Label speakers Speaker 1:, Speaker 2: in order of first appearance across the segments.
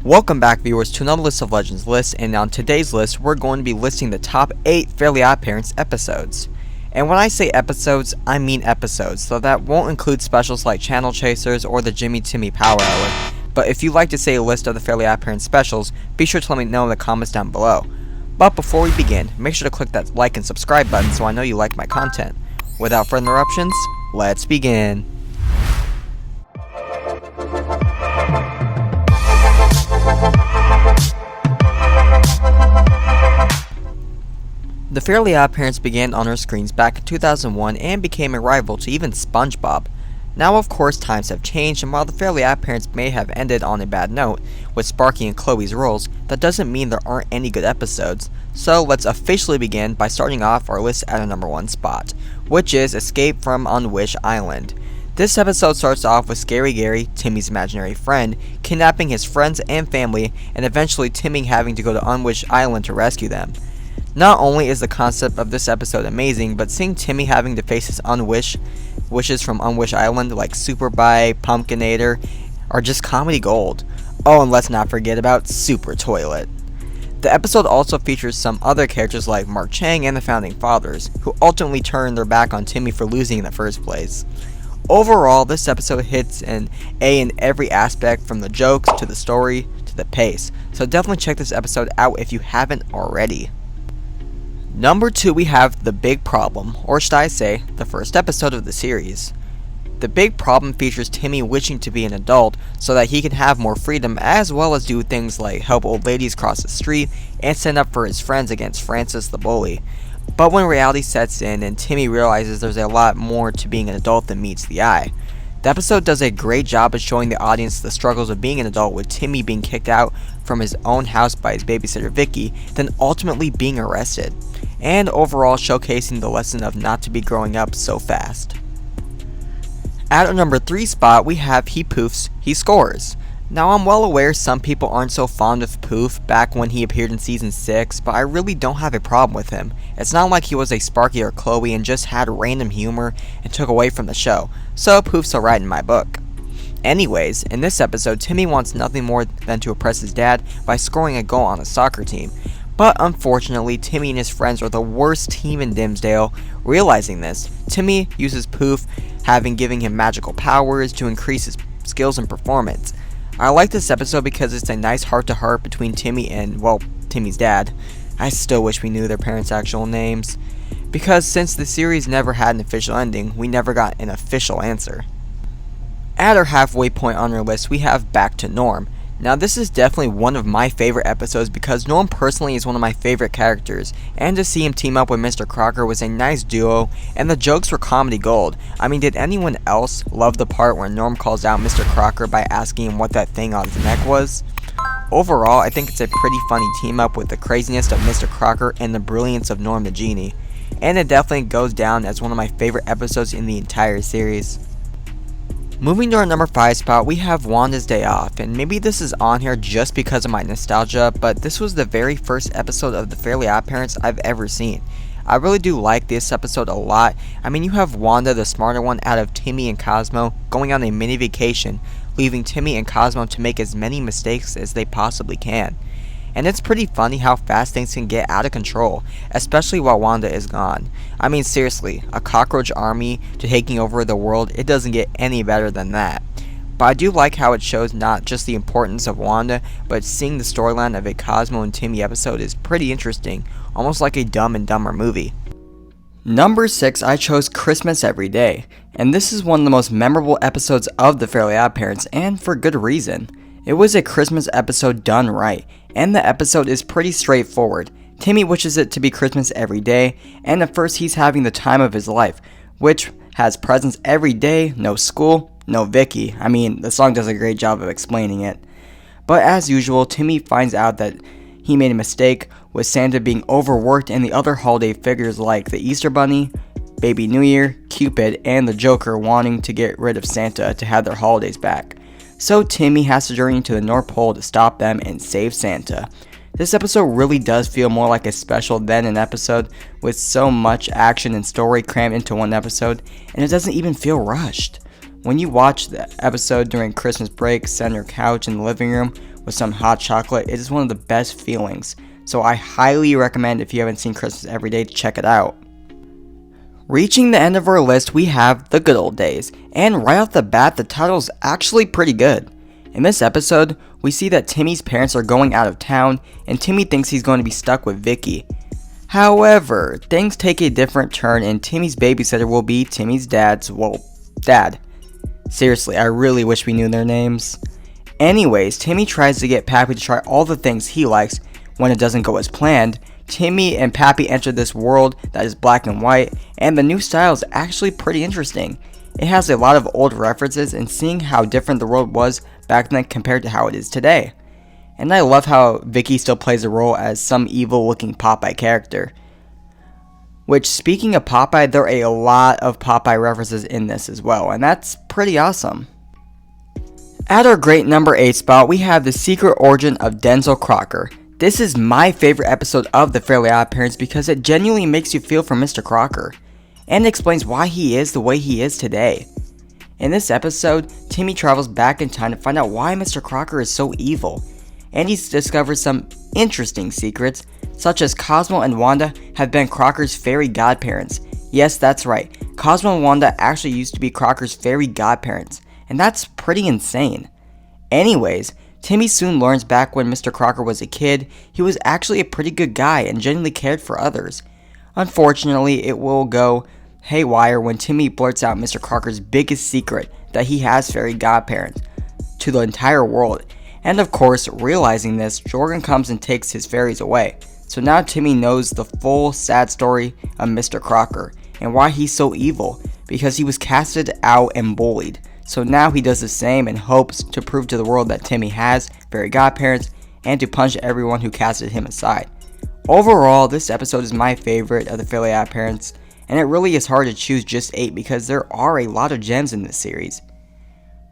Speaker 1: Welcome back, viewers, to another list of Legends lists, and on today's list we're going to be listing the top 8 Fairly OddParents episodes. And when I say episodes, I mean episodes, so that won't include specials like Channel Chasers or the Jimmy Timmy Power Hour. But if you'd like to see a list of the Fairly OddParents specials, be sure to let me know in the comments down below. But before we begin, make sure to click that like and subscribe button so I know you like my content. Without further interruptions, let's begin. The Fairly OddParents began on our screens back in 2001 and became a rival to even SpongeBob. Now of course times have changed, and while the Fairly OddParents may have ended on a bad note, with Sparky and Chloe's roles, that doesn't mean there aren't any good episodes. So let's officially begin by starting off our list at our number 1 spot, which is Escape from Unwish Island. This episode starts off with Scary Gary, Timmy's imaginary friend, kidnapping his friends and family, and eventually Timmy having to go to Unwish Island to rescue them. Not only is the concept of this episode amazing, but seeing Timmy having to face his wishes from Unwish Island like Super Bite, Pumpkinator, are just comedy gold. Oh, and let's not forget about Super Toilet. The episode also features some other characters like Mark Chang and the Founding Fathers, who ultimately turn their back on Timmy for losing in the first place. Overall, this episode hits an A in every aspect, from the jokes to the story to the pace, so definitely check this episode out if you haven't already. Number 2, we have The Big Problem, or should I say, the first episode of the series. The Big Problem features Timmy wishing to be an adult so that he can have more freedom, as well as do things like help old ladies cross the street and stand up for his friends against Francis the bully. But when reality sets in and Timmy realizes there's a lot more to being an adult than meets the eye. The episode does a great job of showing the audience the struggles of being an adult, with Timmy being kicked out from his own house by his babysitter Vicky, then ultimately being arrested, and overall showcasing the lesson of not to be growing up so fast. At our number 3 spot, we have He Poofs, He Scores. Now I'm well aware some people aren't so fond of Poof back when he appeared in season 6, but I really don't have a problem with him. It's not like he was a Sparky or Chloe and just had random humor and took away from the show, so Poof's alright in my book. Anyways, in this episode, Timmy wants nothing more than to impress his dad by scoring a goal on a soccer team. But unfortunately, Timmy and his friends are the worst team in Dimsdale. Realizing this, Timmy uses Poof giving him magical powers to increase his skills and performance. I like this episode because it's a nice heart-to-heart between Timmy and, well, Timmy's dad. I still wish we knew their parents' actual names, because since the series never had an official ending, we never got an official answer. At our halfway point on our list, we have Back to Norm. Now this is definitely one of my favorite episodes because Norm personally is one of my favorite characters, and to see him team up with Mr. Crocker was a nice duo, and the jokes were comedy gold. I mean, did anyone else love the part where Norm calls out Mr. Crocker by asking him what that thing on his neck was? Overall, I think it's a pretty funny team up with the craziness of Mr. Crocker and the brilliance of Norm the Genie, and it definitely goes down as one of my favorite episodes in the entire series. Moving to our number 5 spot, we have Wandas Day Off, and maybe this is on here just because of my nostalgia, but this was the very first episode of the Fairly OddParents I've ever seen. I really do like this episode a lot. I mean, you have Wanda, the smarter one out of Timmy and Cosmo, going on a mini vacation, leaving Timmy and Cosmo to make as many mistakes as they possibly can. And it's pretty funny how fast things can get out of control, especially while Wanda is gone. I mean, seriously, a cockroach army to taking over the world, it doesn't get any better than that. But I do like how it shows not just the importance of Wanda, but seeing the storyline of a Cosmo and Timmy episode is pretty interesting, almost like a Dumb and Dumber movie. Number 6, I chose Christmas Every Day, and this is one of the most memorable episodes of the Fairly OddParents, and for good reason. It was a Christmas episode done right, and the episode is pretty straightforward. Timmy wishes it to be Christmas every day, and at first he's having the time of his life, which has presents every day, no school, no Vicky. I mean, the song does a great job of explaining it. But as usual, Timmy finds out that he made a mistake, with Santa being overworked and the other holiday figures like the Easter Bunny, Baby New Year, Cupid, and the Joker wanting to get rid of Santa to have their holidays back. So Timmy has to journey to the North Pole to stop them and save Santa. This episode really does feel more like a special than an episode, with so much action and story crammed into one episode, and it doesn't even feel rushed. When you watch the episode during Christmas break, sit on your couch in the living room
Speaker 2: with some hot chocolate. It is one of the best feelings. So I highly recommend, if you haven't seen Christmas Every Day, to check it out. Reaching the end of our list, we have The Good Old Days, and right off the bat, the title is actually pretty good. In this episode, we see that Timmy's parents are going out of town, and Timmy thinks he's going to be stuck with Vicky. However, things take a different turn, and Timmy's babysitter will be Timmy's dad. Seriously, I really wish we knew their names. Anyways, Timmy tries to get Pappy to try all the things he likes. When it doesn't go as planned, Timmy and Pappy enter this world that is black and white, and the new style is actually pretty interesting. It has a lot of old references and seeing how different the world was back then compared to how it is today. And I love how Vicky still plays a role as some evil looking Popeye character. Which, speaking of Popeye, there are a lot of Popeye references in this as well, and that's pretty awesome. At our great number 8 spot, we have The Secret Origin of Denzel Crocker. This is my favorite episode of The Fairly OddParents because it genuinely makes you feel for Mr. Crocker, and explains why he is the way he is today. In this episode, Timmy travels back in time to find out why Mr. Crocker is so evil, and he discovers some interesting secrets, such as Cosmo and Wanda have been Crocker's fairy godparents. Yes, that's right, Cosmo and Wanda actually used to be Crocker's fairy godparents, and that's pretty insane. Anyways, Timmy soon learns back when Mr. Crocker was a kid, he was actually a pretty good guy and genuinely cared for others. Unfortunately, it will go haywire when Timmy blurts out Mr. Crocker's biggest secret, that he has fairy godparents, to the entire world. And of course, realizing this, Jorgen comes and takes his fairies away. So now Timmy knows the full sad story of Mr. Crocker, and why he's so evil, because he was casted out and bullied. So now he does the same and hopes to prove to the world that Timmy has fairy godparents and to punch everyone who casted him aside. Overall, this episode is my favorite of the Fairly OddParents, and it really is hard to choose just 8 because there are a lot of gems in this series.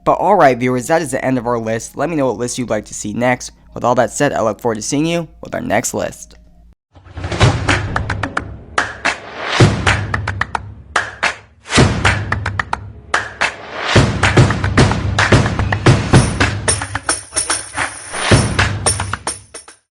Speaker 2: But alright viewers, that is the end of our list. Let me know what list you'd like to see next. With all that said, I look forward to seeing you with our next list.